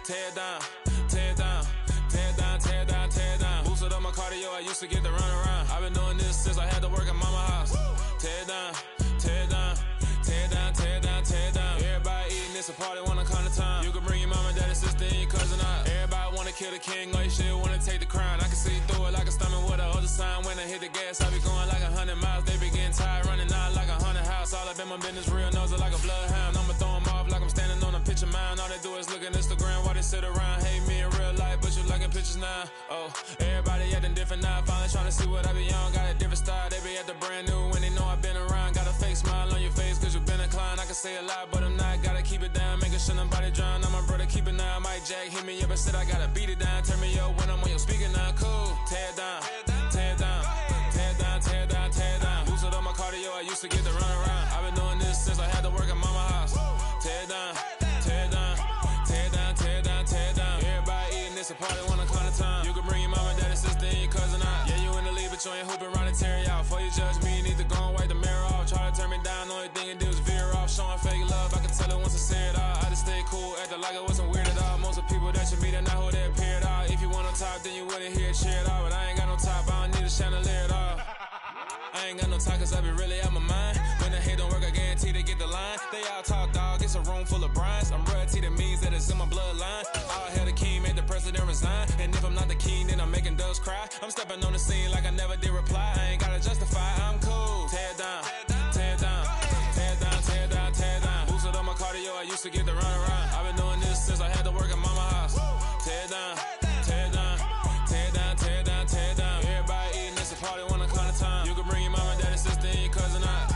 tear it down, tear it down, tear it down, tear it down, tear it down. Boosted up my cardio, I used to get to run around. I've been doing this since I had to work at mama house. Tear it down, tear it down, tear it down, tear it down, tear it down. Everybody eating this a party, wanna come to time. You can bring your mama, daddy, sister, and your cousin out. Everybody wanna kill the king, or you shit wanna take the crown. I can see through it like a stomach with a other sign. When I hit the gas, I be going like 100 miles. They be getting tired, running out like 100 house. All up in my business, real nose like a bloodhound. I'ma throw them off like I'm standing on a picture mound. All they do is look at Instagram while they sit around. Hate me in real life, but you liking pictures now. Oh, everybody acting different now. Finally trying to see what I be on. Got a different style, they be at the brand new when they know I've been around. Got a fake smile on your face cause you been inclined. I can say a lot, but I'm not. Gotta keep it down, making sure nobody drown. I'm my brother, keep it now. Mike Jack hit me up and said I gotta beat it down. Turn me up when I'm on your speaker now. Cool, tear it down, tear it down, tear it down, tear it down, tear it down. Boosted up my cardio, I used to get to run around. I've been doing this since I had to work at mama house. Tear it down, tear it down, tear it down, tear it down, tear it down. Everybody eating this a party, wanna come to time. You can bring your mama, daddy, sister, and your cousin out. Yeah, you in the lead, but you ain't hooping around and tear it out. Before you judge me, you need to go and wipe the mirror off. Try to turn me down, only thing it do is veer off. Showing fake love, I can tell it once I say it all. I just stay cool, acting like it wasn't weird at all. Most of the people that you meet are not who they appear at all. If you want on top, then you wouldn't hear it cheer at all. But I ain't got no top, I don't need a chandelier at all. I ain't got no time cause I be really out my mind. When the hate don't work, I guarantee they get the line. They all talk dog, it's a room full of brines. I'm royalty, that means that it's in my bloodline. All hail the king, made the president resign. And if I'm not the king, then I'm making doves cry. I'm stepping on the scene like I never did reply. I ain't gotta justify, I'm cool. Tear it down, tear it down, tear it down, tear it down, tear it down. Boosted up my cardio, I used to get to run around. I've been doing this since I had to work at mama house. Tear it down, tear it down, tear it down, tear it down, tear it down. Everybody eating this a party, wanna come to time. You can bring your mama, daddy, sister, and your cousin out.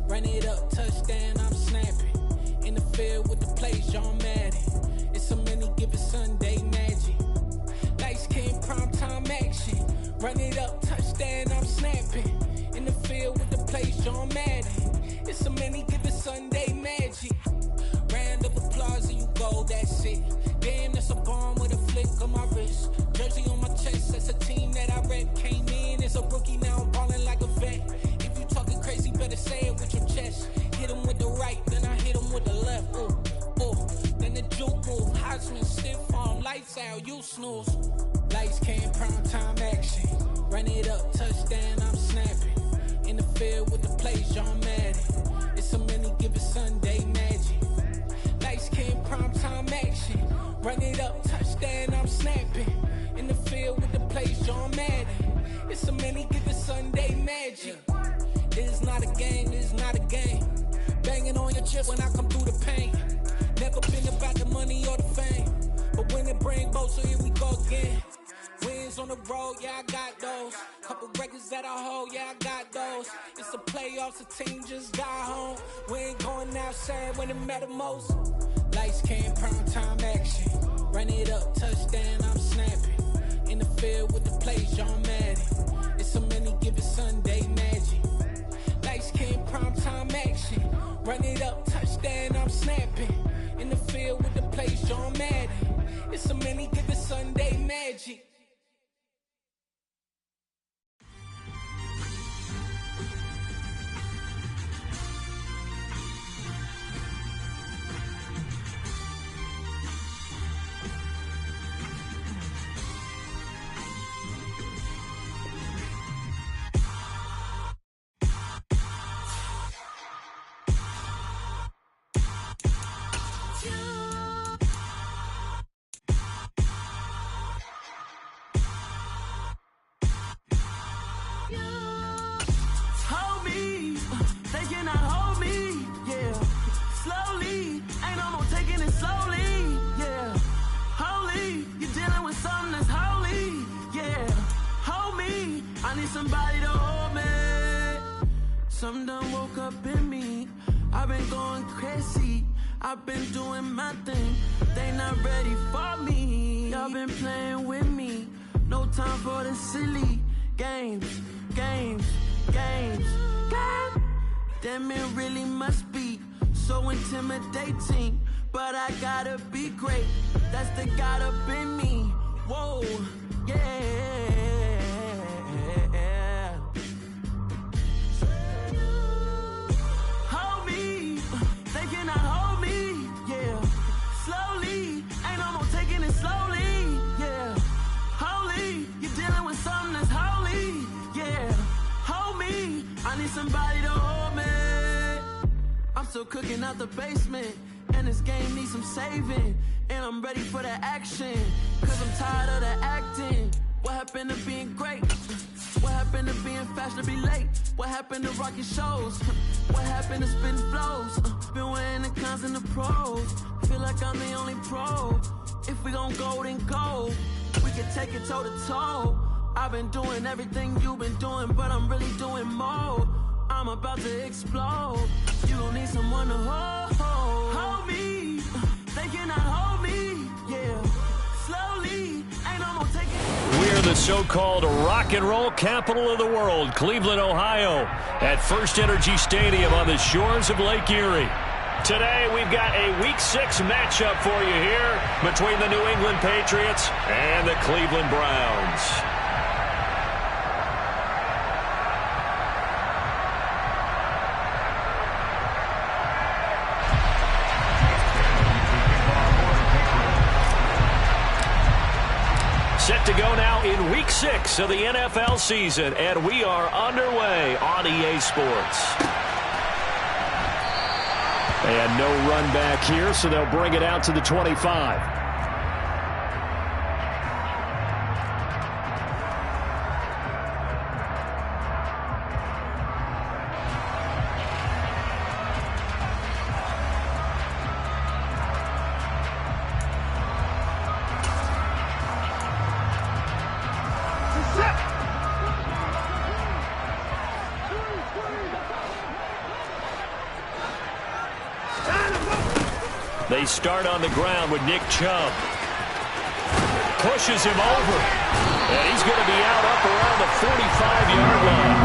Run it up, touchdown, I'm snapping. In the field with the plays, John Madden. It's so many given Sunday magic. Lights came prime time action. Run it up, touchdown, I'm snapping. In the field with the plays, John Madden. It's so many given Sunday magic. Round of applause and you go, that's it. Damn, that's a bomb with a flick on my wrist. Jersey on my chest, that's a team that I rep. Came in as a rookie, now I'm ballin' like a vet. If you talking crazy, better say it with your chest. Hit him with the right, then I hit him with the left. Ooh, ooh, then the juke move. Heisman stiff arm, lights out, you snooze. Lights came, prime time action. Run it up, touchdown, I'm snapping. In the field with the plays, John Madden. It's so many given Sunday magic. Lights came, prime time action. Run it up, touchdown, I'm snapping. In the field with the plays, John Madden. It's so many given Sunday magic. This is not a game, this is not a game. Banging on your chest when I come through the pain. Never been about the money or the fame. But when it bring both, so here we go again. Wins on the road, yeah, I got those. Couple records that I hold, yeah, I got those. It's the playoffs, the team just got home. We ain't going outside when it matter most. Lights came, prime time action. Run it up, touchdown, I'm snapping. In the field with the plays, John Madden. It's so many given Sunday magic. Lights came, prime time action. Run it up, touchdown, I'm snapping. In the field with the plays, John Madden. It's so many given Sunday magic. me, I need somebody to hold me. Something done woke up in me. I've been going crazy. I've been doing my thing. They not ready for me. Y'all been playing with me. No time for the silly games. God damn, it really must be so intimidating. But I gotta be great. That's the God up in me. Whoa, yeah. Hold me, they cannot hold me, yeah. Slowly, ain't no more taking it slowly, yeah. Holy, you're dealing with something that's holy, yeah. Hold me, I need somebody to hold me. I'm still cooking out the basement, and this game needs some saving. And I'm ready for the action, cause I'm tired of the acting. What happened to being great? What happened to being fashionably late? What happened to rocking shows? What happened to spitting flows? Been weighing the cons and the pros. Feel like I'm the only pro. If we gon' go, then go. We can take it toe to toe. I've been doing everything you've been doing, but I'm really doing more. I'm about to explode. You gon' need someone to hold me. They cannot hold me, yeah. Slowly, ain't no more taking. We're the so-called rock and roll capital of the world, Cleveland, Ohio, at First Energy Stadium on the shores of Lake Erie. Today, we've got a Week 6 matchup for you here between the New England Patriots and the Cleveland Browns. Set to go now in Week 6 of the NFL season, and we are underway on EA Sports. And no run back here, so they'll bring it out to the 25. They start on the ground with Nick Chubb. Pushes him over. And he's going to be out up around the 45-yard line.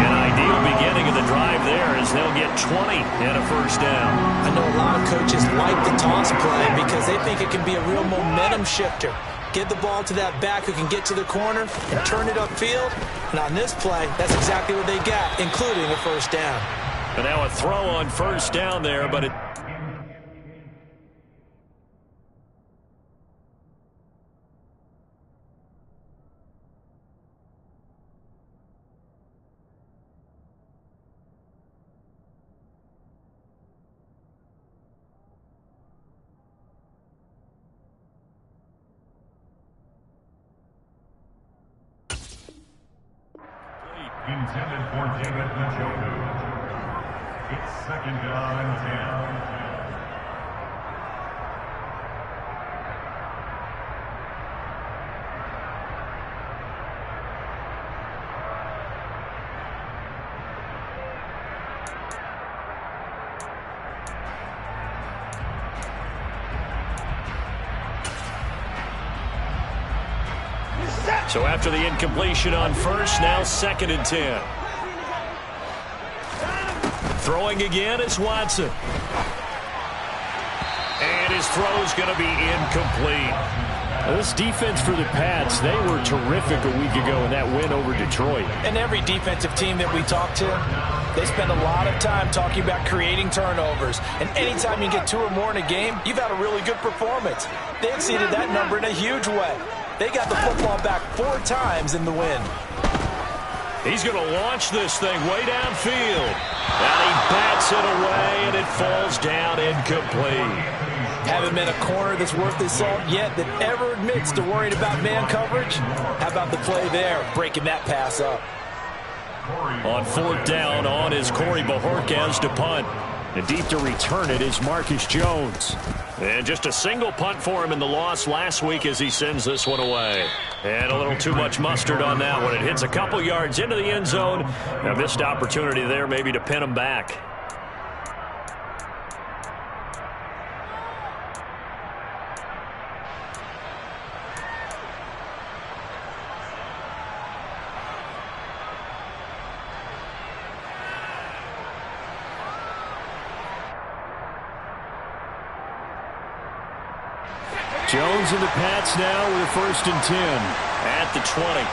An ideal beginning of the drive there as they'll get 20 and a first down. I know a lot of coaches like the toss play because they think it can be a real momentum shifter. Get the ball to that back who can get to the corner and turn it upfield. And on this play, that's exactly what they got, including a first down. And now a throw on first down there, but it... Intended for David Njoku. It's second down and 10. So after the incompletion on first, now second and 10. Throwing again is Watson. And his throw's going to be incomplete. Now this defense for the Pats, they were terrific a week ago in that win over Detroit. And every defensive team that we talk to, they spend a lot of time talking about creating turnovers. And anytime you get 2 or more in a game, you've had a really good performance. They exceeded that number in a huge way. They got the football back 4 times in the win. He's going to launch this thing way downfield. And he bats it away, and it falls down incomplete. Haven't been a corner that's worth his salt yet that ever admits to worrying about man coverage. How about the play there, breaking that pass up? On 4th down, on is Corey Bojorquez to punt. And deep to return it is Marcus Jones. And just a single punt for him in the loss last week as he sends this one away. And a little too much mustard on that one. It hits a couple yards into the end zone. A missed opportunity there maybe to pin him back. Jones and the Pats now with a 1st and 10 at the 20.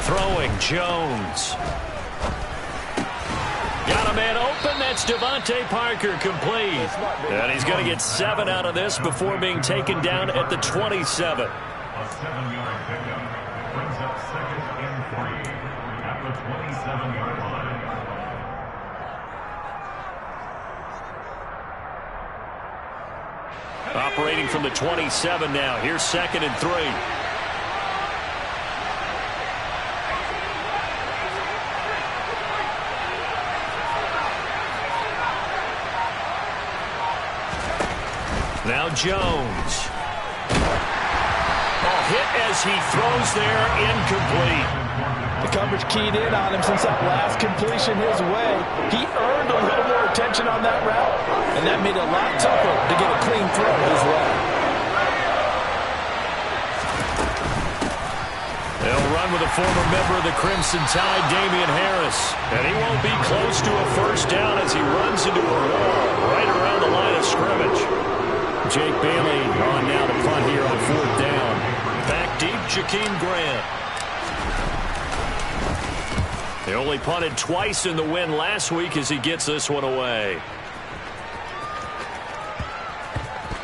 Throwing Jones. Got a man open. That's Devontae Parker, complete. And he's going to get 7 out of this before being taken down at the 27. A 7-yard pickup brings up 2nd and 3 at the 27-yard line. Operating from the 27 now. Here's 2nd and 3. Now Jones. Hit as he throws there, incomplete. The coverage keyed in on him since that last completion his way. He earned a little more attention on that route, and that made it a lot tougher to get a clean throw his way. They'll run with a former member of the Crimson Tide, Damian Harris. And he won't be close to a 1st down as he runs into a wall right around the line of scrimmage. Jake Bailey on now to punt here on 4th down. Back deep, Jakeem Grant. They only punted twice in the win last week as he gets this one away.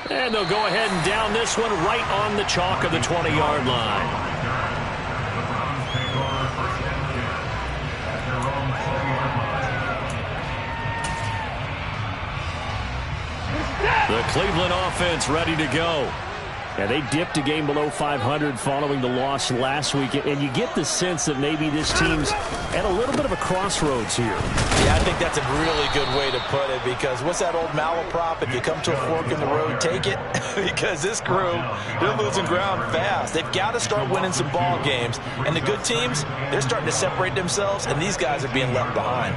And they'll go ahead and down this one right on the chalk of the 20-yard line. The Browns take over 1st and 10 at their own 20-yard line. The Cleveland offense ready to go. Yeah, they dipped a game below 500 following the loss last week, and you get the sense that maybe this team's at a little bit of a crossroads here. Yeah, I think that's a really good way to put it, because what's that old malaprop? If you come to a fork in the road, take it. Because this crew, they're losing ground fast. They've got to start winning some ball games. And the good teams, they're starting to separate themselves, and these guys are being left behind.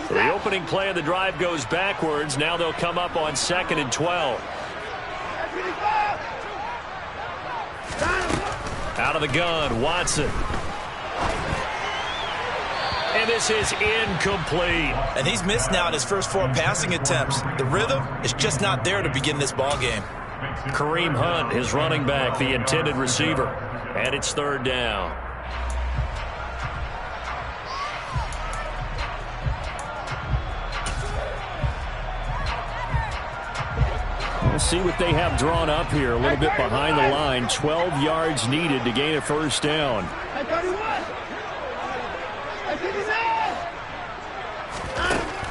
The opening play of the drive goes backwards. Now they'll come up on 2nd and 12. Out of the gun, Watson. And this is incomplete. And he's missed now in his first 4 passing attempts. The rhythm is just not there to begin this ball game. Kareem Hunt, his running back, the intended receiver. And it's 3rd down. We'll see what they have drawn up here. A little bit behind the line. 12 yards needed to gain a 1st down.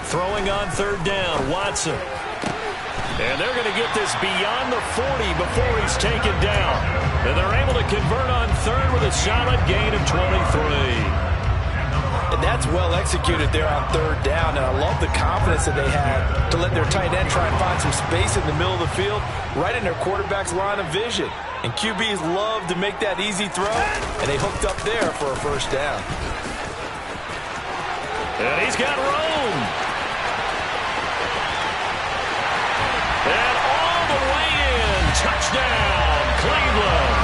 Throwing on 3rd down, Watson. And they're going to get this beyond the 40 before he's taken down. And they're able to convert on 3rd with a solid gain of 23. And that's well executed there on 3rd down. And I love the confidence that they had to let their tight end try and find some space in the middle of the field, right in their quarterback's line of vision. And QBs love to make that easy throw, and they hooked up there for a 1st down. And he's got room. And all the way in. Touchdown, Cleveland.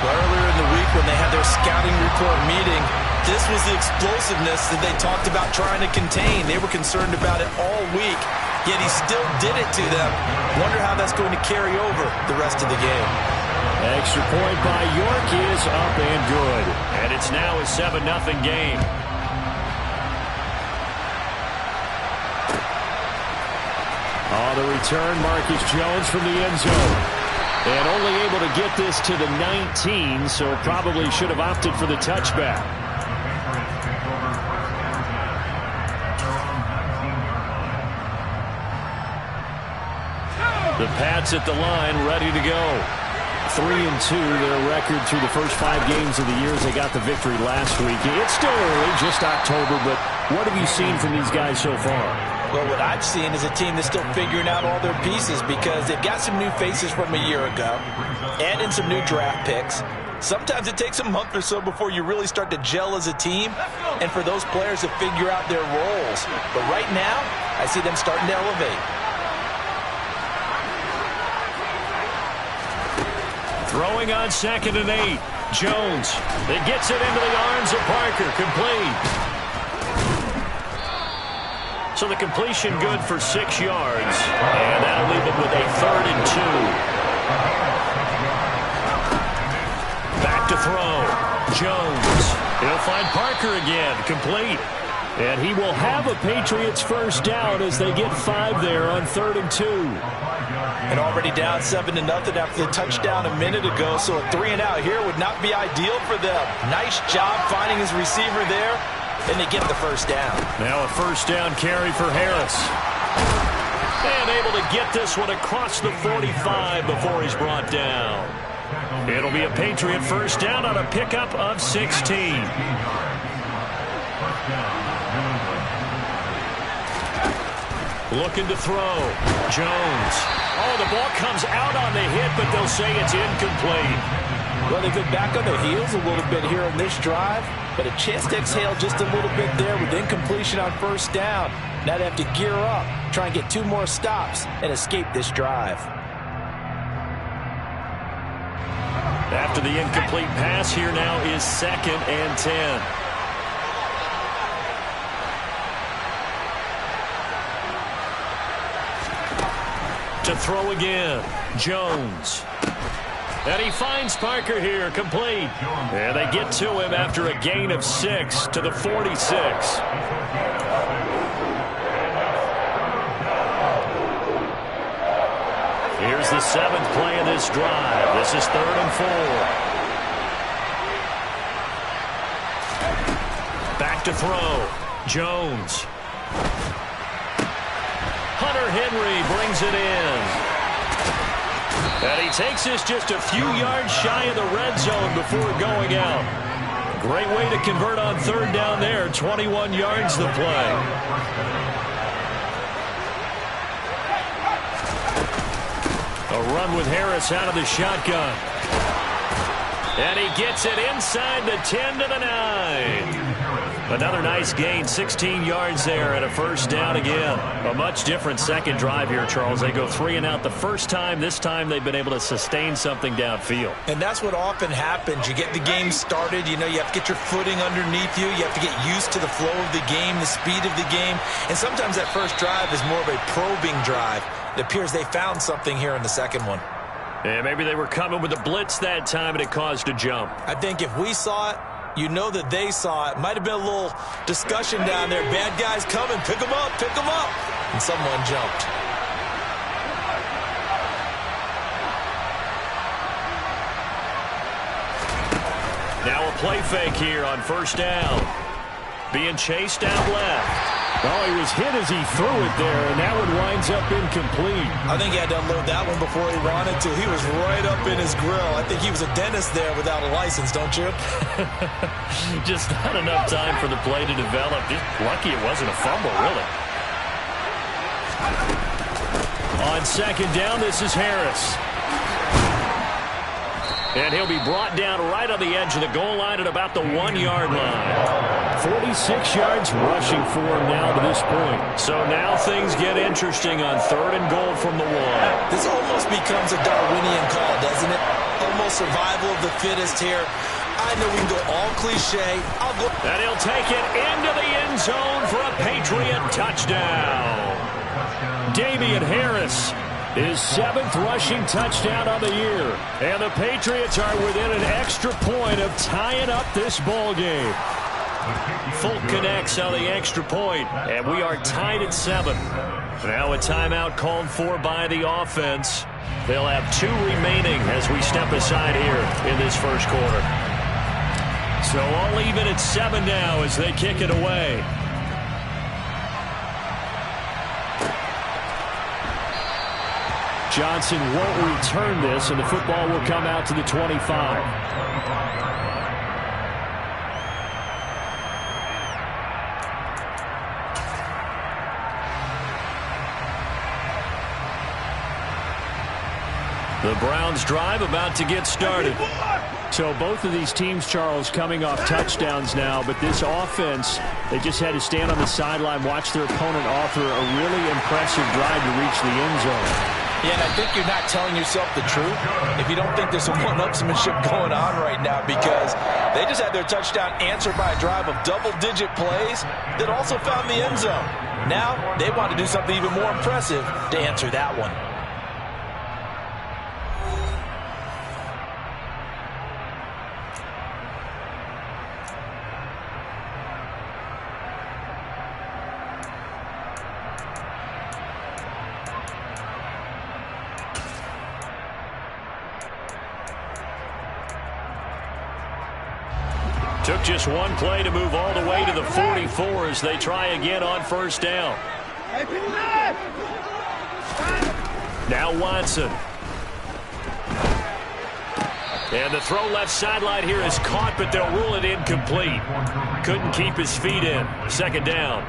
Earlier in the week when they had their scouting report meeting, this was the explosiveness that they talked about trying to contain. They were concerned about it all week, yet he still did it to them. Wonder how that's going to carry over the rest of the game. Extra point by York is up and good. And it's now a 7-0 game. Oh, the return, Marcus Jones from the end zone. And only able to get this to the 19, so probably should have opted for the touchback. The Pats at the line, ready to go. 3-2, their record through the first 5 games of the year as they got the victory last week. It's still early, just October, but what have you seen from these guys so far? Well, what I've seen is a team that's still figuring out all their pieces because they've got some new faces from a year ago and in some new draft picks. Sometimes it takes a month or so before you really start to gel as a team and for those players to figure out their roles. But right now, I see them starting to elevate. Throwing on 2nd and 8. Jones. That gets it into the arms of Parker. Complete. So the completion good for 6 yards. And that'll leave it with a 3rd and 2. Back to throw. Jones. He'll find Parker again. Complete. And he will have a Patriots first down as they get 5 there on 3rd and 2. And already down 7-0 after the touchdown a minute ago. So a 3 and out here would not be ideal for them. Nice job finding his receiver there. And they get the first down. Now a first down carry for Harris. And able to get this one across the 45 before he's brought down. It'll be a Patriot first down on a pickup of 16. Looking to throw. Jones. Oh, the ball comes out on the hit, but they'll say it's incomplete. Well, they've been back on their heels a little bit here on this drive, but a chance to exhale just a little bit there with incompletion on first down. Now they have to gear up, try and get 2 more stops, and escape this drive. After the incomplete pass, here now is 2nd and 10. To throw again, Jones. And he finds Parker here, complete. And they get to him after a gain of 6 to the 46. Here's the 7th play of this drive. This is 3rd and 4. Back to throw. Jones. Hunter Henry brings it in. And he takes this just a few yards shy of the red zone before going out. Great way to convert on 3rd down there. 21 yards the play. A run with Harris out of the shotgun. And he gets it inside the 10 to the 9. Another nice gain, 16 yards there, and a first down again. A much different second drive here, Charles. They go 3 and out the first time. This time they've been able to sustain something downfield. And that's what often happens. You get the game started. You know, you have to get your footing underneath you. You have to get used to the flow of the game, the speed of the game. And sometimes that first drive is more of a probing drive. It appears they found something here in the second one. Yeah, maybe they were coming with a blitz that time and it caused a jump. I think if we saw it, you know that they saw it. Might have been a little discussion down there. Bad guys coming. Pick them up. Pick them up. And someone jumped. Now a play fake here on first down. Being chased out left. Oh, he was hit as he threw it there, and that one winds up incomplete. I think he had to unload that one before he wanted to. He was right up in his grill. I think he was a dentist there without a license, don't you? Just not enough time for the play to develop. Just lucky it wasn't a fumble, really. On 2nd down, this is Harris. And he'll be brought down right on the edge of the goal line at about the 1-yard line. 46 yards rushing for him now to this point. So now things get interesting on 3rd and goal from the 1. This almost becomes a Darwinian call, doesn't it? Almost survival of the fittest here. I know we can go all cliche. I'll go. And he'll take it into the end zone for a Patriot touchdown. Damian Harris. His 7th rushing touchdown of the year. And the Patriots are within an extra point of tying up this ball game. Fulk connects on the extra point, and we are tied at 7. Now a timeout called for by the offense. They'll have 2 remaining as we step aside here in this first quarter. So all even at 7 now as they kick it away. Johnson won't return this, and the football will come out to the 25. The Browns drive about to get started. So both of these teams, Charles, coming off touchdowns now, but this offense, they just had to stand on the sideline, watch their opponent offer a really impressive drive to reach the end zone. Yeah, and I think you're not telling yourself the truth if you don't think there's some one-upsmanship going on right now, because they just had their touchdown answered by a drive of double-digit plays that also found the end zone. Now they want to do something even more impressive to answer that one. Took just one play to move all the way to the 44 as they try again on first down. Now Watson. And the throw left sideline here is caught, but they'll rule it incomplete. Couldn't keep his feet in. Second down.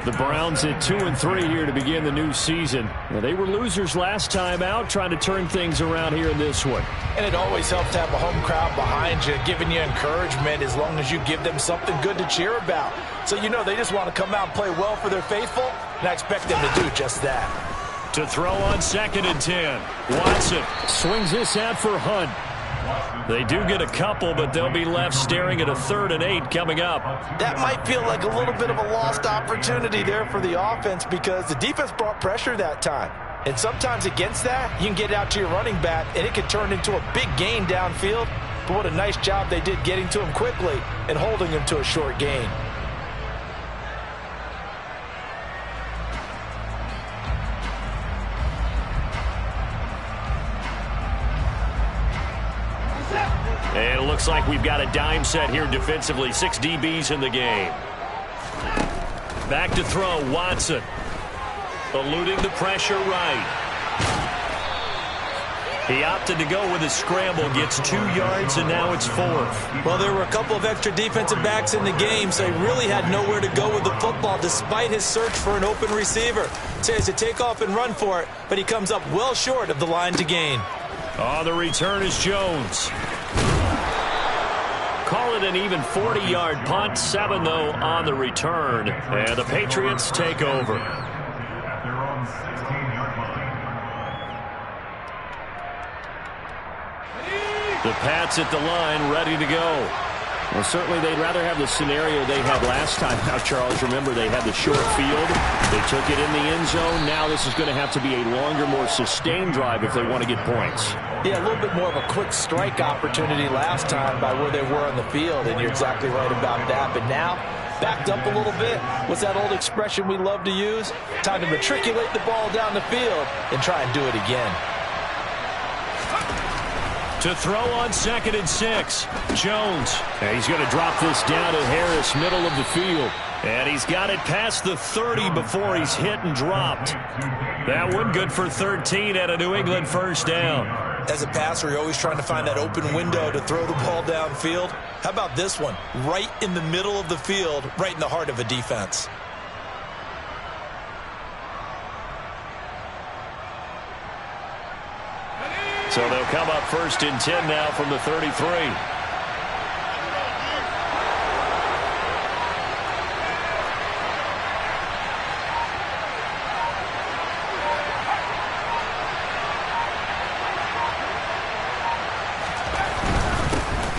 The Browns at 2-3 here to begin the new season. Well, they were losers last time out, trying to turn things around here in this one. And it always helps to have a home crowd behind you, giving you encouragement as long as you give them something good to cheer about. So you know they just want to come out and play well for their faithful, and I expect them to do just that. To throw on 2nd and 10. Watson swings this out for Hunt. They do get a couple, but they'll be left staring at a 3rd and 8 coming up. That might feel like a little bit of a lost opportunity there for the offense because the defense brought pressure that time. And sometimes against that, you can get out to your running back, and it can turn into a big gain downfield. But what a nice job they did getting to him quickly and holding him to a short gain. And it looks like we've got a dime set here defensively. 6 DBs in the game. Back to throw, Watson. Eluding the pressure right. He opted to go with a scramble, gets 2 yards, and now it's 4th. Well, there were a couple of extra defensive backs in the game, so he really had nowhere to go with the football despite his search for an open receiver. So he has to take off and run for it, but he comes up well short of the line to gain. On the return is Jones. Call it an even 40-yard punt. 7, though, on the return. And the Patriots take over. They're on 16-yard line. The Pats at the line, ready to go. Well, certainly they'd rather have the scenario they had last time. Now, Charles, remember, they had the short field. They took it in the end zone. Now this is going to have to be a longer, more sustained drive if they want to get points. Yeah, a little bit more of a quick strike opportunity last time by where they were on the field, and you're exactly right about that. But now, backed up a little bit. What's that old expression we love to use? Time to matriculate the ball down the field and try and do it again. To throw on 2nd and 6. Jones. And he's going to drop this down to Harris, middle of the field. And he's got it past the 30 before he's hit and dropped. That one good for 13 at a New England first down. As a passer, you're always trying to find that open window to throw the ball downfield. How about this one? Right in the middle of the field, right in the heart of a defense. So they'll come up 1st and 10 now from the 33.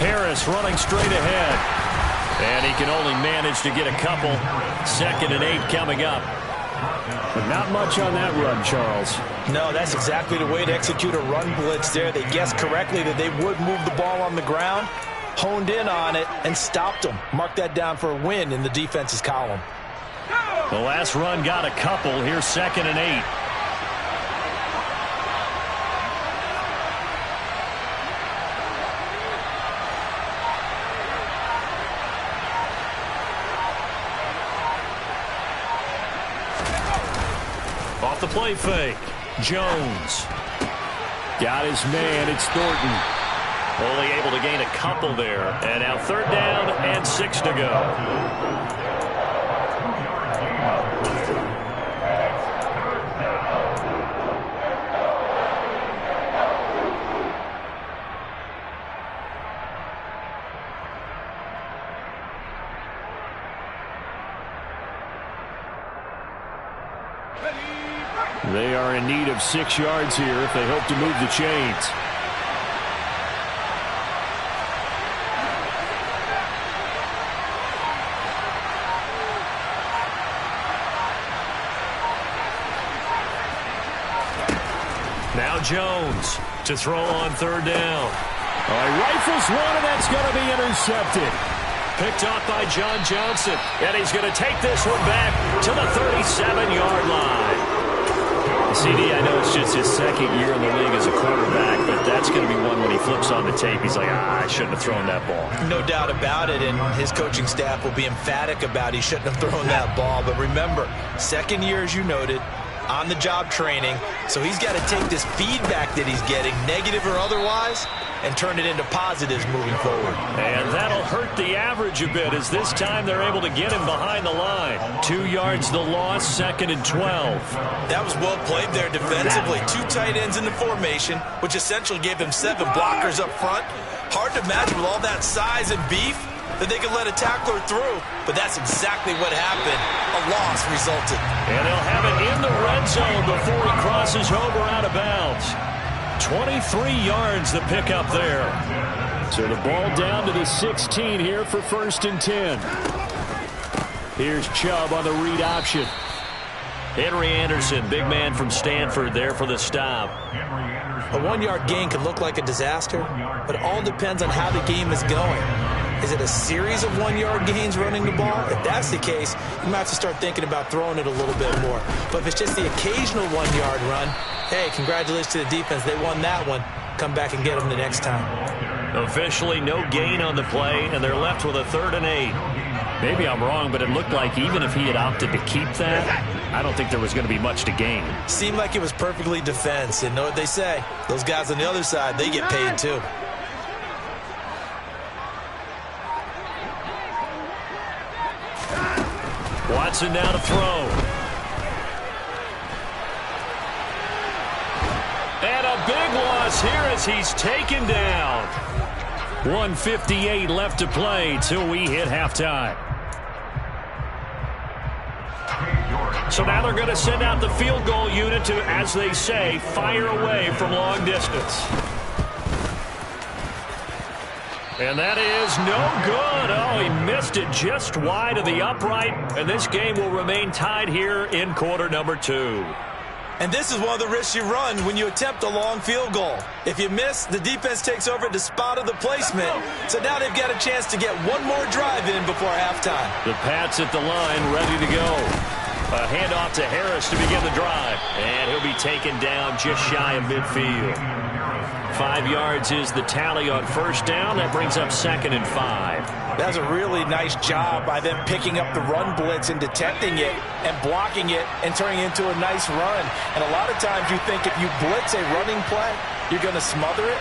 Harris running straight ahead. And he can only manage to get a couple. 2nd and 8 coming up. But not much on that run, Charles. No, that's exactly the way to execute a run blitz there. They guessed correctly that they would move the ball on the ground, honed in on it, and stopped them. Mark that down for a win in the defense's column. The last run got a couple. Here's 2nd and 8. Off the play fake. Jones. Got his man. It's Thornton. Only able to gain a couple there. And now 3rd down and 6 to go. They are in need of 6 yards here if they hope to move the chains. Now Jones to throw on 3rd down. Rifles one, and that's going to be intercepted. Picked off by John Johnson, and he's going to take this one back to the 37-yard line. CD, I know it's just his 2nd year in the league as a quarterback, but that's going to be one when he flips on the tape. He's like, I shouldn't have thrown that ball. No doubt about it, and his coaching staff will be emphatic about he shouldn't have thrown that ball. But remember, 2nd year, as you noted, on-the-job training, so he's got to take this feedback that he's getting, negative or otherwise, and turn it into positives moving forward. And that'll hurt the average a bit, as this time they're able to get him behind the line. 2 yards the loss, 2nd and 12. That was well played there defensively. 2 tight ends in the formation, which essentially gave them 7 blockers up front. Hard to imagine with all that size and beef that they could let a tackler through, but that's exactly what happened. A loss resulted. And they'll have it in the red zone before he crosses over out of bounds. 23 yards the pick up there. So the ball down to the 16 here for 1st and 10. Here's Chubb on the read option. Henry Anderson, big man from Stanford, there for the stop. A 1-yard gain can look like a disaster, but it all depends on how the game is going. Is it a series of 1-yard gains running the ball? If that's the case, you might have to start thinking about throwing it a little bit more. But if it's just the occasional 1-yard run, hey, congratulations to the defense. They won that one. Come back and get them the next time. Officially no gain on the play, and they're left with a 3rd and 8. Maybe I'm wrong, but it looked like even if he had opted to keep that, I don't think there was going to be much to gain. Seemed like it was perfectly defense, and know what they say. Those guys on the other side, they get paid too. Watson now to throw. And a big loss here as he's taken down. 1:58 left to play till we hit halftime. So now they're going to send out the field goal unit to, as they say, fire away from long distance. And that is no good. Oh, he missed it just wide of the upright. And this game will remain tied here in quarter number 2. And this is one of the risks you run when you attempt a long field goal. If you miss, the defense takes over at the spot of the placement. So now they've got a chance to get one more drive in before halftime. The Pats at the line, ready to go. A handoff to Harris to begin the drive. And he'll be taken down just shy of midfield. 5 yards is the tally on 1st down. That brings up 2nd and 5. That was a really nice job by them picking up the run blitz and detecting it and blocking it and turning it into a nice run. And a lot of times you think if you blitz a running play, you're going to smother it.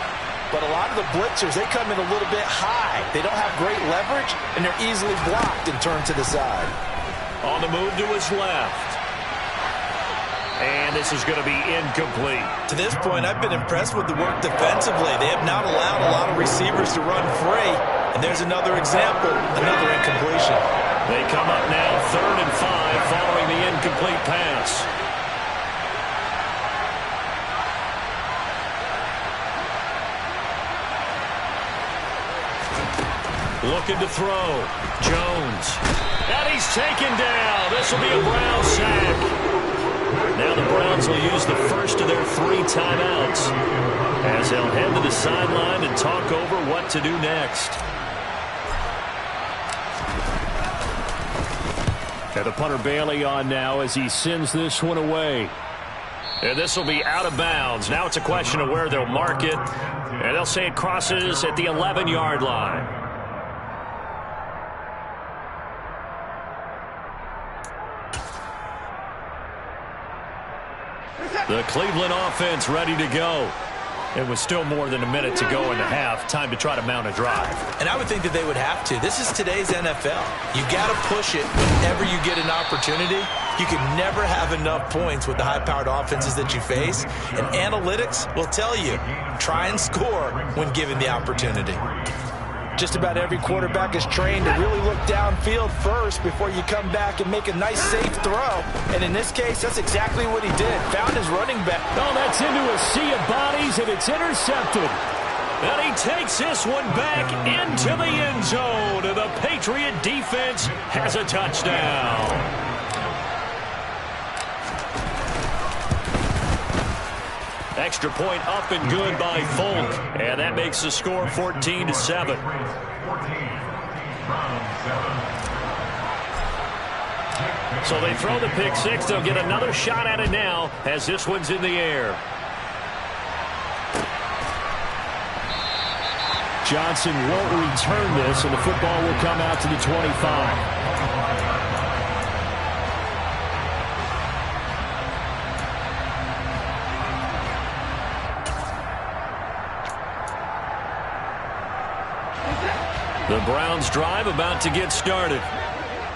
But a lot of the blitzers, they come in a little bit high. They don't have great leverage, and they're easily blocked and turned to the side. On the move to his left. And this is going to be incomplete. To this point, I've been impressed with the work defensively. They have not allowed a lot of receivers to run free. And there's another example, another incompletion. They come up now 3rd and 5 following the incomplete pass. Looking to throw. Jones. And he's taken down. This will be a Browns sack. Now the Browns will use the first of their 3 timeouts as they'll head to the sideline and talk over what to do next. And the punter Bailey on now as he sends this one away. And this will be out of bounds. Now it's a question of where they'll mark it. And they'll say it crosses at the 11-yard line. The Cleveland offense ready to go. It was still more than a minute to go in the half. Time to try to mount a drive. And I would think that they would have to. This is today's NFL. You got to push it whenever you get an opportunity. You can never have enough points with the high-powered offenses that you face. And analytics will tell you, try and score when given the opportunity. Just about every quarterback is trained to really look downfield first before you come back and make a nice, safe throw. And in this case, that's exactly what he did. Found his running back. Oh, that's into a sea of bodies, and it's intercepted. And he takes this one back into the end zone. And the Patriot defense has a touchdown. Extra point up and good by Folk. And that makes the score 14-7. So they throw the pick six. They'll get another shot at it now as this one's in the air. Johnson won't return this, and the football will come out to the 25. The Browns drive about to get started.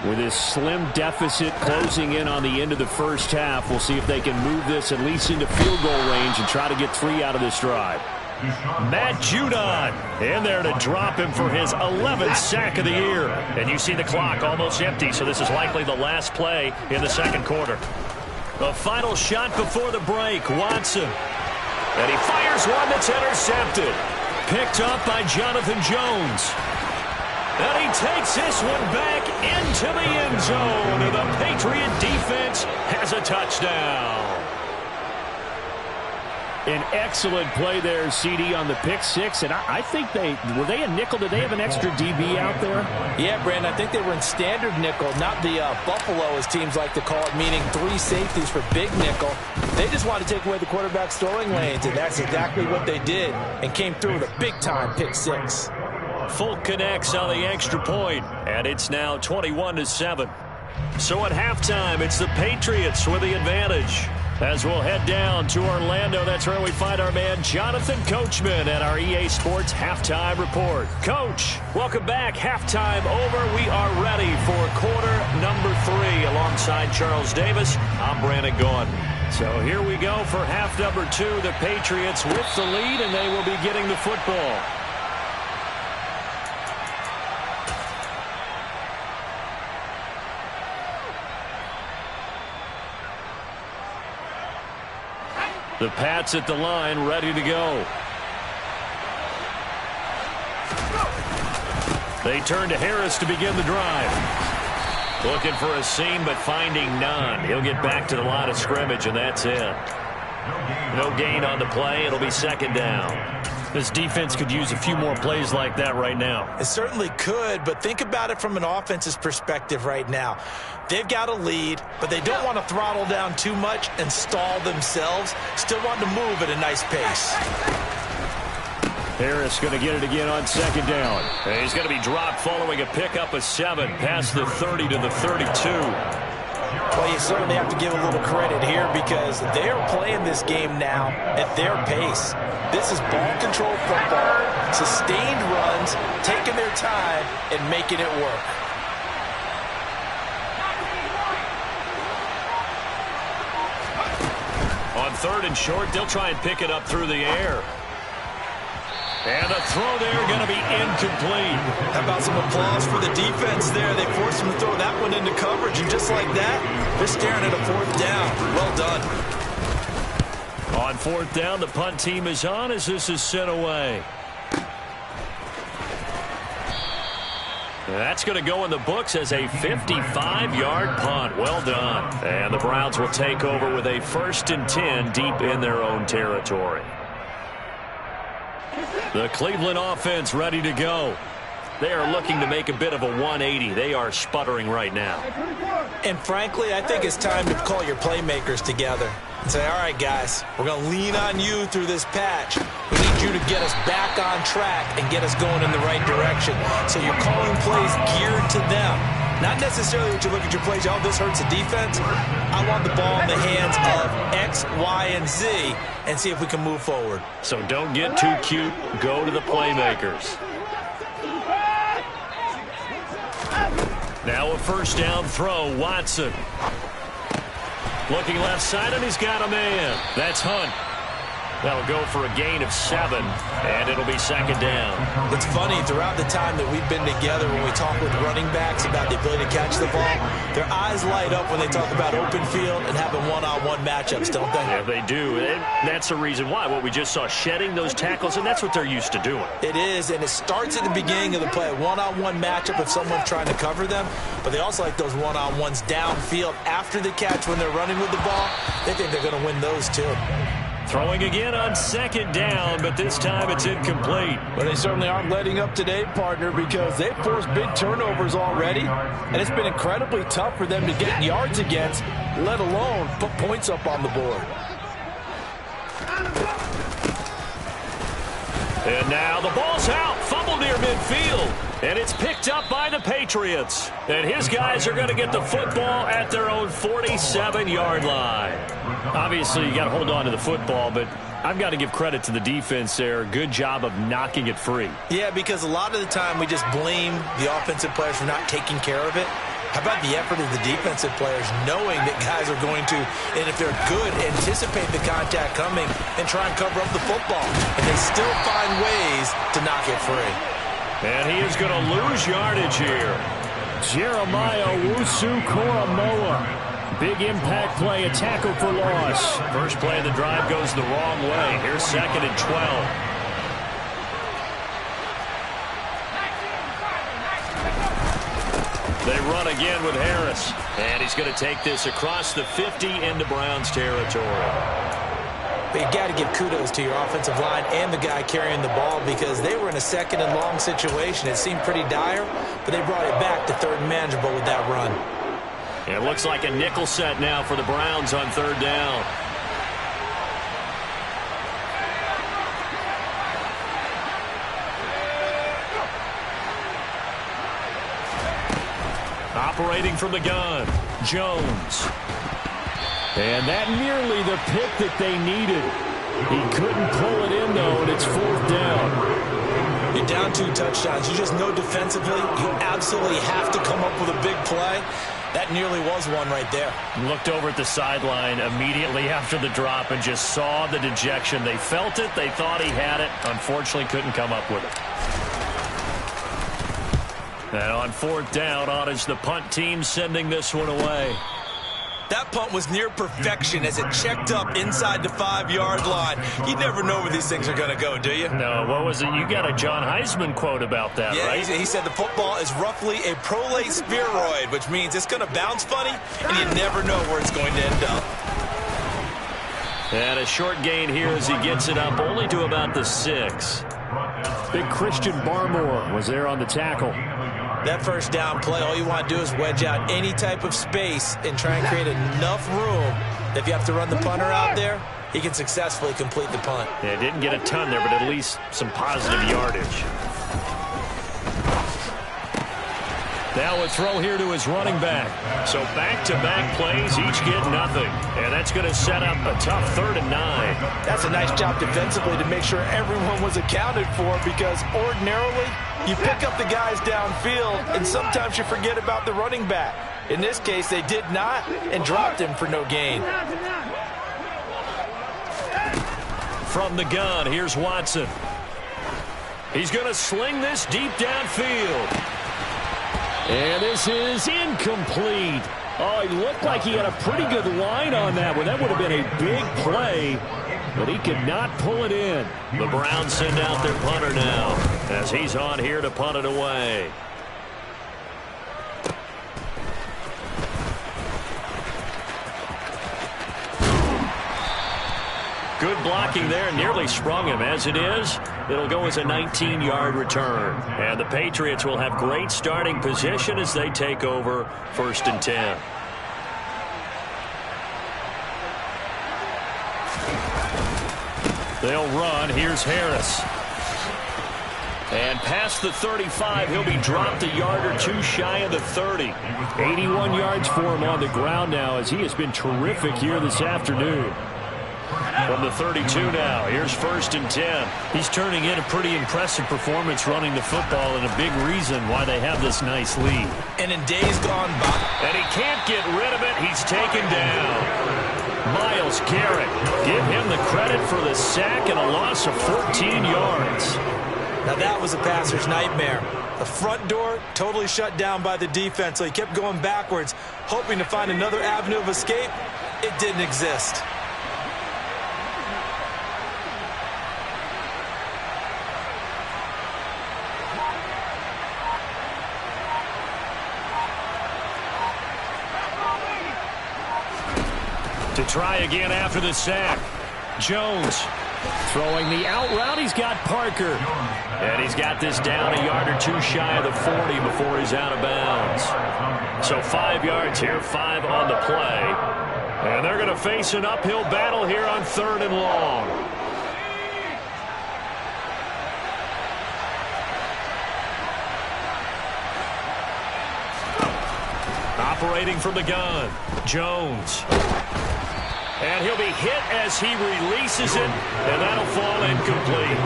With this slim deficit closing in on the end of the first half, we'll see if they can move this at least into field goal range and try to get 3 out of this drive. Matt Judon in there to drop him for his 11th sack of the year. And you see the clock almost empty, so this is likely the last play in the second quarter. The final shot before the break, Watson. And he fires one that's intercepted. Picked up by Jonathan Jones. And he takes this one back into the end zone. And the Patriot defense has a touchdown. An excellent play there, CD, on the pick six. And I think were they a nickel? Did they have an extra DB out there? Yeah, Brandon, I think they were in standard nickel, not the Buffalo, as teams like to call it, meaning 3 safeties for big nickel. They just wanted to take away the quarterback's throwing lanes, and that's exactly what they did, and came through with a big-time pick six. Folk connects on the extra point, and it's now 21-7. So at halftime, it's the Patriots with the advantage. As we'll head down to Orlando, that's where we find our man Jonathan Coachman at our EA Sports Halftime Report. Coach, welcome back. Halftime over. We are ready for quarter number 3. Alongside Charles Davis, I'm Brandon Gaudin. So here we go for half number 2. The Patriots with the lead, and they will be getting the football. The Pats at the line, ready to go. They turn to Harris to begin the drive. Looking for a seam, but finding none. He'll get back to the line of scrimmage, and that's it. No gain on the play. It'll be second down. This defense could use a few more plays like that right now. It certainly could, but think about it from an offense's perspective right now. They've got a lead, but they don't want to throttle down too much and stall themselves. Still want to move at a nice pace. Harris going to get it again on second down. And he's going to be dropped following a pickup of 7 past the 30 to the 32. Well, you certainly have to give a little credit here because they are playing this game now at their pace. This is ball control football, sustained runs, taking their time and making it work. On 3rd and short, they'll try and pick it up through the air. And the throw there going to be incomplete. How about some applause for the defense there? They forced him to throw that one into coverage, and just like that, they're staring at a 4th down. Well done. On 4th down, the punt team is on as this is sent away. That's going to go in the books as a 55-yard punt. Well done. And the Browns will take over with a 1st and 10 deep in their own territory. The Cleveland offense ready to go. They are looking to make a bit of a 180. They are sputtering right now. And frankly, I think it's time to call your playmakers together and say, all right, guys, we're going to lean on you through this patch. We need need you to get us back on track and get us going in the right direction. So you're calling plays geared to them. Not necessarily what you look at your plays, oh, this hurts the defense. I want the ball in the hands of X, Y, and Z and see if we can move forward. So don't get too cute. Go to the playmakers. Now a first down throw, Watson. Looking left side, and he's got a man. That's Hunt. That'll go for a gain of 7, and it'll be second down. It's funny, throughout the time that we've been together, when we talk with running backs about the ability to catch the ball, their eyes light up when they talk about open field and having one-on-one matchups, don't they? Yeah, they do. And that's the reason why. What we just saw, shedding those tackles, and that's what they're used to doing. It is, and it starts at the beginning of the play. One-on-one matchup if someone's trying to cover them, but they also like those one-on-ones downfield after the catch when they're running with the ball. They think they're going to win those too. Throwing again on second down, but this time it's incomplete. Well, they certainly aren't letting up today, partner, because they've forced big turnovers already, and it's been incredibly tough for them to get yards against, let alone put points up on the board. And now the ball's out, fumble near midfield, and it's picked up by the Patriots. And his guys are going to get the football at their own 47-yard line. Obviously, you got to hold on to the football, but I've got to give credit to the defense there. Good job of knocking it free. Yeah, because a lot of the time we just blame the offensive players for not taking care of it. How about the effort of the defensive players knowing that guys are going to, and if they're good, anticipate the contact coming and try and cover up the football. And they still find ways to knock it free. And he is going to lose yardage here. Jeremiah Owusu-Koramoah. Big impact play, a tackle for loss. First play of the drive goes the wrong way. Here's 2nd and 12. They run again with Harris. And he's going to take this across the 50 into Browns territory. But you got to give kudos to your offensive line and the guy carrying the ball because they were in a 2nd and long situation. It seemed pretty dire, but they brought it back to 3rd and manageable with that run. It looks like a nickel set now for the Browns on 3rd down. Operating from the gun, Jones. And that nearly the pick that they needed. He couldn't pull it in, though, and it's 4th down. You're down 2 touchdowns. You just know defensively you absolutely have to come up with a big play. That nearly was one right there. Looked over at the sideline immediately after the drop and just saw the dejection. They felt it. They thought he had it. Unfortunately, couldn't come up with it. And on 4th down, on is the punt team sending this one away. That punt was near perfection as it checked up inside the 5-yard line. You never know where these things are going to go, do you? No, what was it? You got a John Heisman quote about that, yeah, right? He said the football is roughly a prolate spheroid, which means it's going to bounce funny, and you never know where it's going to end up. And a short gain here as he gets it up only to about the 6. Big Christian Barmore was there on the tackle. That first down play, all you want to do is wedge out any type of space and try and create enough room that if you have to run the punter out there, he can successfully complete the punt. Yeah, didn't get a ton there, but at least some positive yardage. Now a throw here to his running back. So back-to-back plays, each get nothing. And that's going to set up a tough 3rd and 9. That's a nice job defensively to make sure everyone was accounted for because ordinarily you pick up the guys downfield and sometimes you forget about the running back. In this case, they did not and dropped him for no gain. From the gun, here's Watson. He's going to sling this deep downfield. And this is incomplete. Oh, he looked like he had a pretty good line on that one. That would have been a big play, but he could not pull it in. The Browns send out their punter now as he's on here to punt it away. Good blocking there, nearly sprung him. As it is, it'll go as a 19-yard return. And the Patriots will have great starting position as they take over 1st and 10. They'll run. Here's Harris. And past the 35, he'll be dropped a yard or two shy of the 30. 81 yards for him on the ground now as he has been terrific here this afternoon. From the 32 now, here's 1st and 10. He's turning in a pretty impressive performance running the football and a big reason why they have this nice lead. And in days gone by. And he can't get rid of it. He's taken down. Myles Garrett, give him the credit for the sack and a loss of 14 yards. Now that was a passer's nightmare. The front door totally shut down by the defense, so he kept going backwards, hoping to find another avenue of escape. It didn't exist. To try again after the sack. Jones throwing the out route. He's got Parker. And he's got this down a yard or two shy of the 40 before he's out of bounds. So 5 yards here, 5 on the play. And they're going to face an uphill battle here on 3rd and long. Operating from the gun, Jones. And he'll be hit as he releases it, and that'll fall incomplete.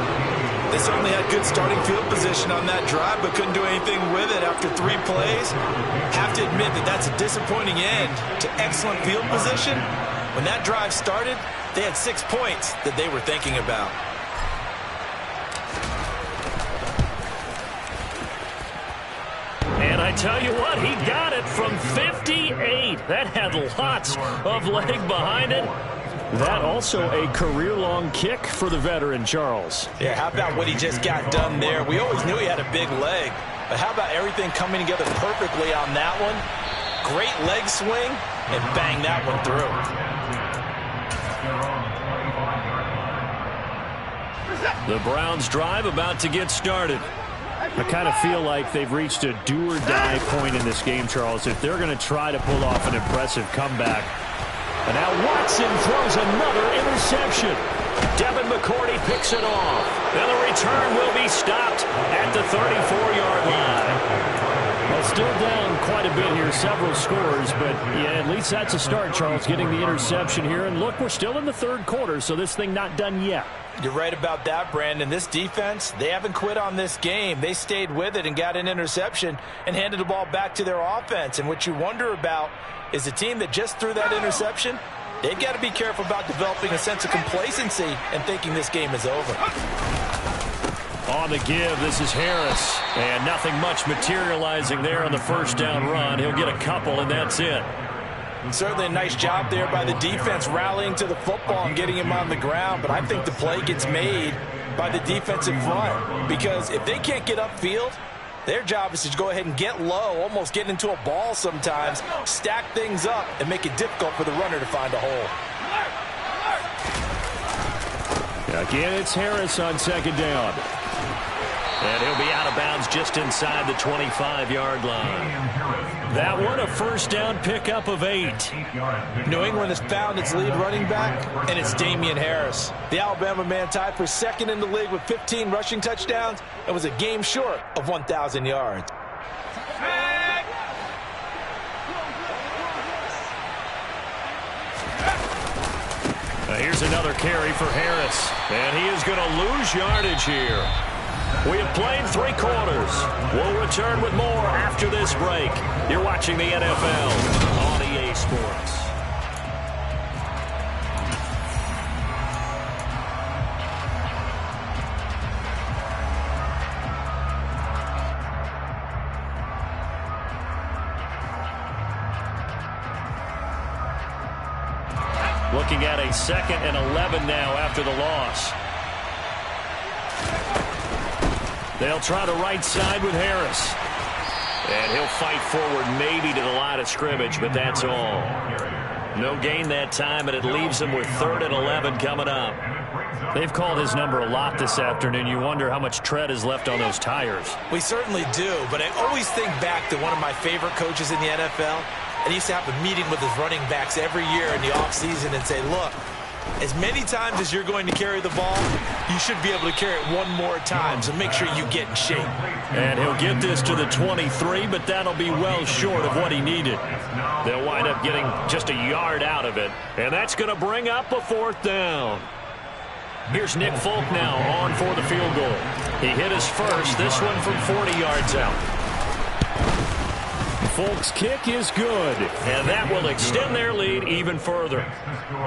They certainly had good starting field position on that drive, but couldn't do anything with it after 3 plays. Have to admit that that's a disappointing end to excellent field position. When that drive started, they had 6 points that they were thinking about. And I tell you what, he got it from 58. That had lots of leg behind it. That also a career-long kick for the veteran, Charles. Yeah, how about what he just got done there? We always knew he had a big leg, but how about everything coming together perfectly on that one? Great leg swing, and bang that one through. The Browns drive about to get started. I kind of feel like they've reached a do-or-die point in this game, Charles, if they're going to try to pull off an impressive comeback. And now Watson throws another interception. Devin McCourty picks it off. And the return will be stopped at the 34-yard line. Well, still down quite a bit here, several scores, but yeah, at least that's a start, Charles, getting the interception here. And look, we're still in the 3rd quarter, so this thing not done yet. You're right about that, Brandon. This defense, they haven't quit on this game. They stayed with it and got an interception and handed the ball back to their offense. And what you wonder about is the team that just threw that interception, they've got to be careful about developing a sense of complacency and thinking this game is over. On the give, this is Harris. And nothing much materializing there on the 1st down run. He'll get a couple, and that's it. And certainly a nice job there by the defense rallying to the football and getting him on the ground. But I think the play gets made by the defensive front, because if they can't get upfield, their job is to go ahead and get low, almost get into a ball sometimes, stack things up, and make it difficult for the runner to find a hole. Again, it's Harris on 2nd down. And he'll be out of bounds just inside the 25-yard line. That one, a 1st down pickup of 8. New England has found its lead running back, and it's Damian Harris. The Alabama man tied for 2nd in the league with 15 rushing touchdowns and was a game short of 1,000 yards. Now here's another carry for Harris, and he is going to lose yardage here. We have played 3 quarters. We'll return with more after this break. You're watching the NFL on EA Sports. Looking at a 2nd and 11 now after the loss. They'll try the right side with Harris. And he'll fight forward maybe to the line of scrimmage, but that's all. No gain that time, and it leaves them with 3rd and 11 coming up. They've called his number a lot this afternoon. You wonder how much tread is left on those tires. We certainly do, but I always think back to one of my favorite coaches in the NFL. And he used to have a meeting with his running backs every year in the offseason and say, look, As many times as you're going to carry the ball, you should be able to carry it one more time, so make sure you get in shape. And he'll get this to the 23, but that'll be well short of what he needed. They'll wind up getting just a yard out of it, and that's going to bring up a 4th down. Here's Nick Folk now on for the field goal. He hit his first, this one from 40 yards out. Folk's kick is good, and that will extend their lead even further.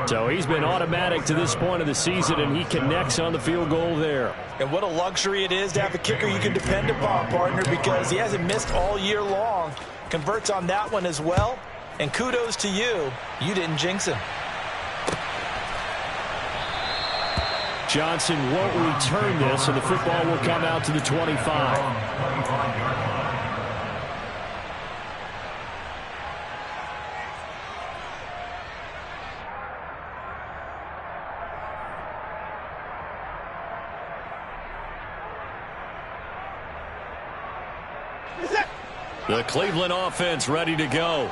So he's been automatic to this point of the season, and he connects on the field goal there. And what a luxury it is to have a kicker you can depend upon, partner, because he hasn't missed all year long. Converts on that one as well, and kudos to you. You didn't jinx him. Johnson won't return this, and the football will come out to the 25. The Cleveland offense ready to go.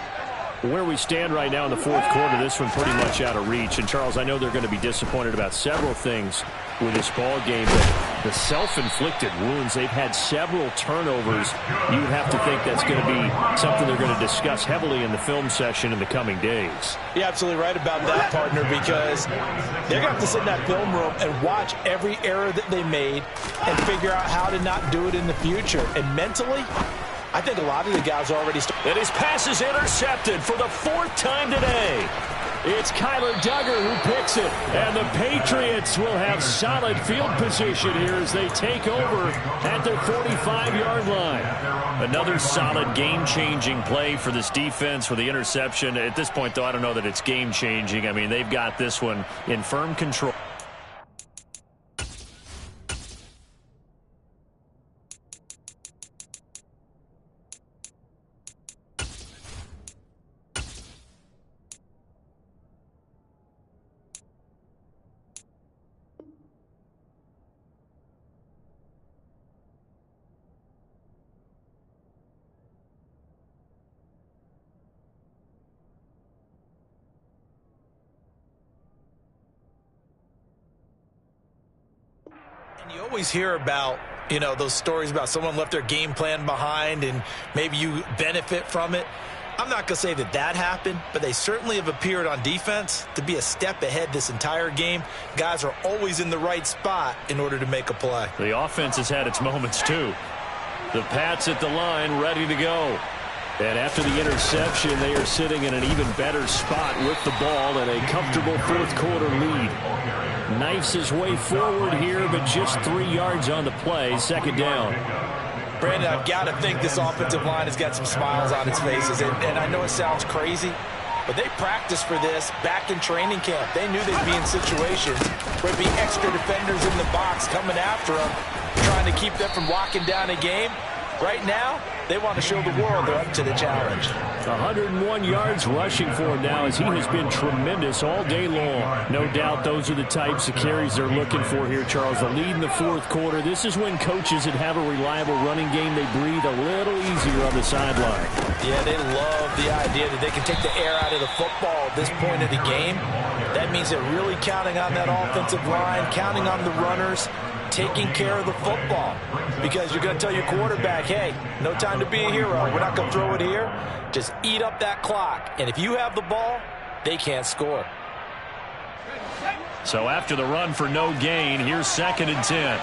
Where we stand right now in the 4th quarter, this one pretty much out of reach. And, Charles, I know they're going to be disappointed about several things with this ball game, but the self-inflicted wounds, they've had several turnovers. You would have to think that's going to be something they're going to discuss heavily in the film session in the coming days. You're absolutely right about that, partner, because they're going to have to sit in that film room and watch every error that they made and figure out how to not do it in the future. And mentally, I think a lot of the guys already started. And his pass is intercepted for the 4th time today. It's Kyler Duggar who picks it. And the Patriots will have solid field position here as they take over at their 45-yard line. Another solid game-changing play for this defense for the interception. At this point, though, I don't know that it's game-changing. I mean, they've got this one in firm control. And you always hear about, those stories about someone left their game plan behind and maybe you benefit from it. I'm not going to say that that happened, but they certainly have appeared on defense to be a step ahead this entire game. Guys are always in the right spot in order to make a play. The offense has had its moments, too. The Pats at the line ready to go. And after the interception, they are sitting in an even better spot with the ball and a comfortable 4th quarter lead. Knifes his way forward here, but just 3 yards on the play. 2nd down. Brandon, I've got to think this offensive line has got some smiles on its faces. And I know it sounds crazy, but they practiced for this back in training camp. They knew they'd be in situations where there'd be extra defenders in the box coming after them, trying to keep them from locking down a game. Right now, they want to show the world they're up to the challenge. 101 yards rushing for him now as he has been tremendous all day long. No doubt those are the types of carries they're looking for here, Charles. The lead in the 4th quarter. This is when coaches that have a reliable running game, they breathe a little easier on the sideline. Yeah, they love the idea that they can take the air out of the football at this point of the game. That means they're really counting on that offensive line, counting on the runners, taking care of the football, because you're going to tell your quarterback, hey, no time to be a hero. We're not going to throw it here. Just eat up that clock. And if you have the ball, they can't score. So after the run for no gain, here's 2nd and 10.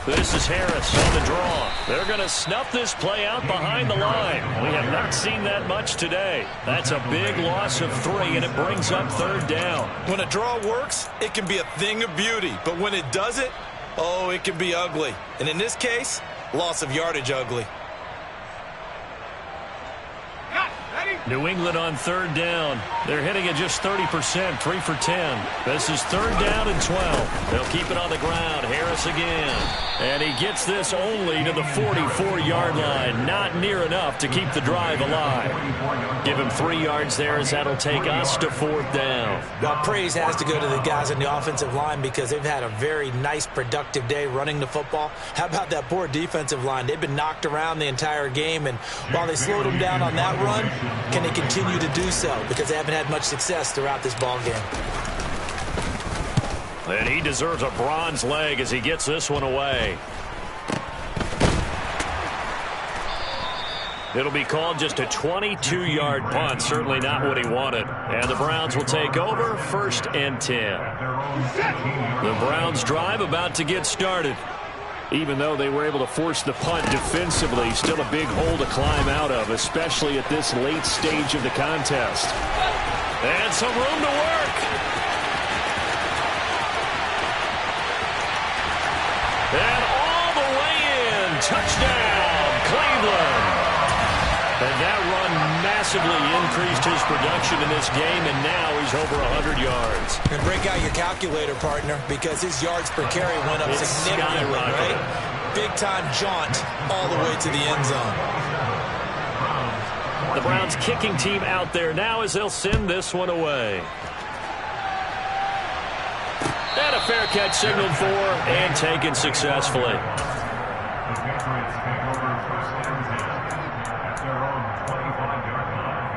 This is Harris on the draw. They're going to snuff this play out behind the line. We have not seen that much today. That's a big loss of 3, and it brings up 3rd down. When a draw works, it can be a thing of beauty. But when it doesn't, oh, it can be ugly. And in this case, loss of yardage ugly. New England on 3rd down. They're hitting at just 30%, 3 for 10. This is 3rd down and 12. They'll keep it on the ground. Harris again. And he gets this only to the 44-yard line. Not near enough to keep the drive alive. Give him 3 yards there as that'll take us to 4th down. Well, praise has to go to the guys on the offensive line because they've had a very nice, productive day running the football. How about that poor defensive line? They've been knocked around the entire game, and while they slowed them down on that run, can they continue to do so? Because they haven't had much success throughout this ball game. And he deserves a bronze leg as he gets this one away. It'll be called just a 22-yard punt. Certainly not what he wanted. And the Browns will take over 1st and 10. The Browns drive about to get started. Even though they were able to force the punt defensively, still a big hole to climb out of, especially at this late stage of the contest. And some room to work. And all the way in. Touchdown, Cleveland. And that run massively increased his production in this game, and now he's over 100 yards. And break out your calculator, partner, because his yards per carry went up significantly, right? Big-time jaunt all the way to the end zone. The Browns kicking team out there now as they'll send this one away. And a fair catch signaled for and taken successfully. The Patriots take over 1st and 10 at their own 25-yard line.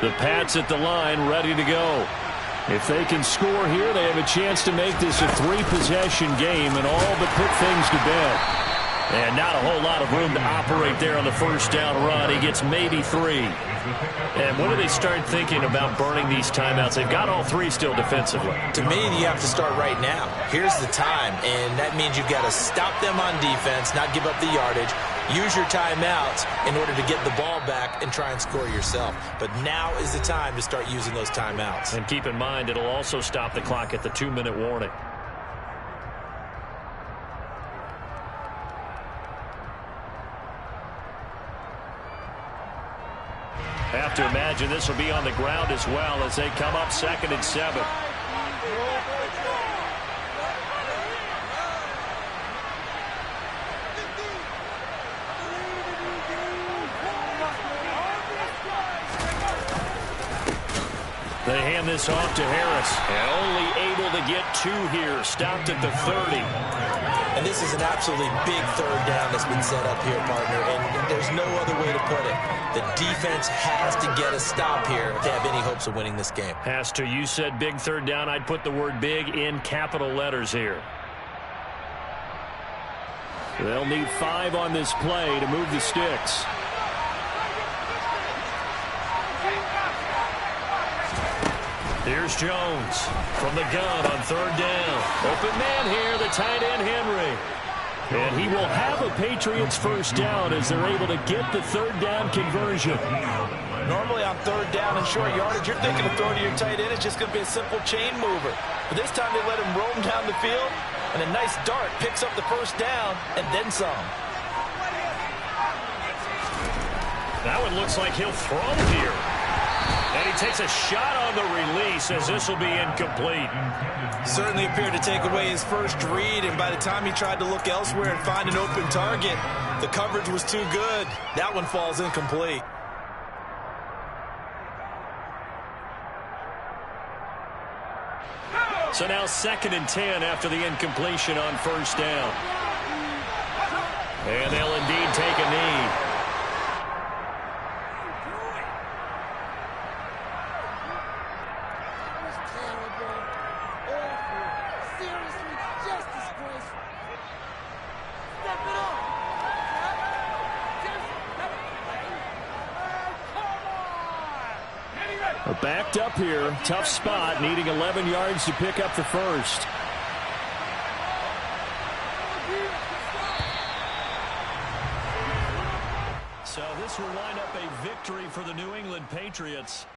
The Pats at the line, ready to go. If they can score here, they have a chance to make this a 3-possession game and all but put things to bed. And not a whole lot of room to operate there on the 1st down run. He gets maybe 3. And when do they start thinking about burning these timeouts? They've got all 3 still defensively. To me, you have to start right now. Here's the time, and that means you've got to stop them on defense, not give up the yardage. Use your timeouts in order to get the ball back and try and score yourself. But now is the time to start using those timeouts. And keep in mind, it'll also stop the clock at the 2-minute warning. Have to imagine this will be on the ground as well as they come up 2nd and 7. They hand this off to Harris, and only able to get 2 here. Stopped at the 30. And this is an absolutely big 3rd down that's been set up here, partner, and there's no other way to put it. The defense has to get a stop here if they have any hopes of winning this game. Has to. You said big 3rd down. I'd put the word big in capital letters here. They'll need 5 on this play to move the sticks. Here's Jones from the gun on 3rd down. Open man here, the tight end Henry. And he will have a Patriots 1st down as they're able to get the 3rd down conversion. Normally on 3rd down and short yardage, you're thinking of throwing to your tight end. It's just going to be a simple chain mover. But this time they let him roam down the field, and a nice dart picks up the 1st down and then some. That one looks like he'll throw here. And he takes a shot on the release as this will be incomplete. Certainly appeared to take away his first read, and by the time he tried to look elsewhere and find an open target, the coverage was too good. That one falls incomplete. So now 2nd and 10 after the incompletion on 1st down. And they'll indeed take a knee. Backed up here, tough spot, needing 11 yards to pick up the 1st. So this will wind up a victory for the New England Patriots.